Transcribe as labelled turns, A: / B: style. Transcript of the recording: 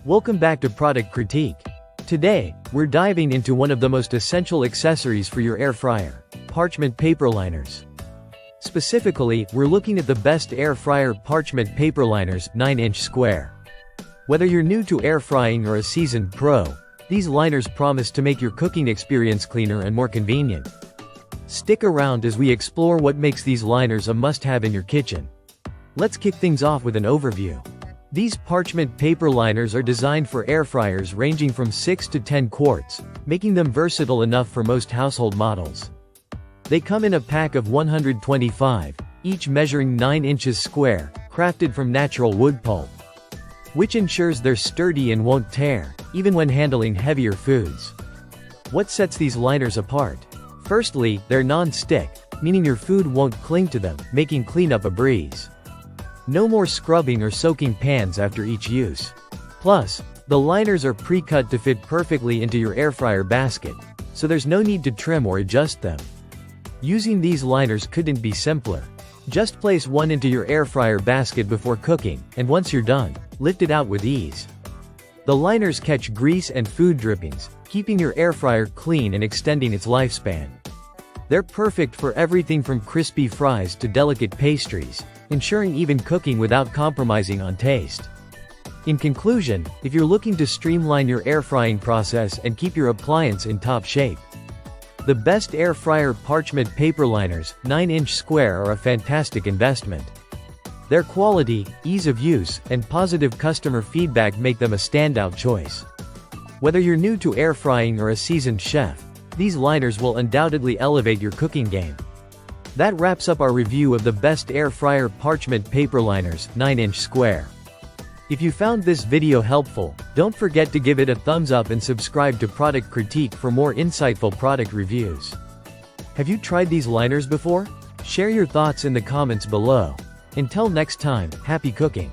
A: Welcome back to Product Critique. Today, we're diving into one of the most essential accessories for your air fryer, Parchment paper liners. Specifically, we're looking at the best air fryer Parchment paper liners, 9-inch square. Whether you're new to air frying or a seasoned pro, these liners promise to make your cooking experience cleaner and more convenient. Stick around as we explore what makes these liners a must-have in your kitchen. Let's kick things off with an overview. These Parchment paper liners are designed for air fryers ranging from 6 to 10 quarts, making them versatile enough for most household models. They come in a pack of 125, each measuring 9 inches square, crafted from natural wood pulp, which ensures they're sturdy and won't tear, even when handling heavier foods. What sets these liners apart? Firstly, they're non-stick, meaning your food won't cling to them, making cleanup a breeze. No more scrubbing or soaking pans after each use. Plus, the liners are pre-cut to fit perfectly into your air fryer basket, so there's no need to trim or adjust them. Using these liners couldn't be simpler. Just place one into your air fryer basket before cooking, and once you're done, lift it out with ease. The liners catch grease and food drippings, keeping your air fryer clean and extending its lifespan. They're perfect for everything from crispy fries to delicate pastries, ensuring even cooking without compromising on taste. In conclusion, if you're looking to streamline your air frying process and keep your appliance in top shape, the best air fryer Parchment paper liners, 9-inch square, are a fantastic investment. Their quality, ease of use, and positive customer feedback make them a standout choice. Whether you're new to air frying or a seasoned chef, these liners will undoubtedly elevate your cooking game. That wraps up our review of the best air fryer Parchment paper liners, 9-inch square. If you found this video helpful, don't forget to give it a thumbs up and subscribe to Product Critique for more insightful product reviews. Have you tried these liners before? Share your thoughts in the comments below. Until next time, happy cooking!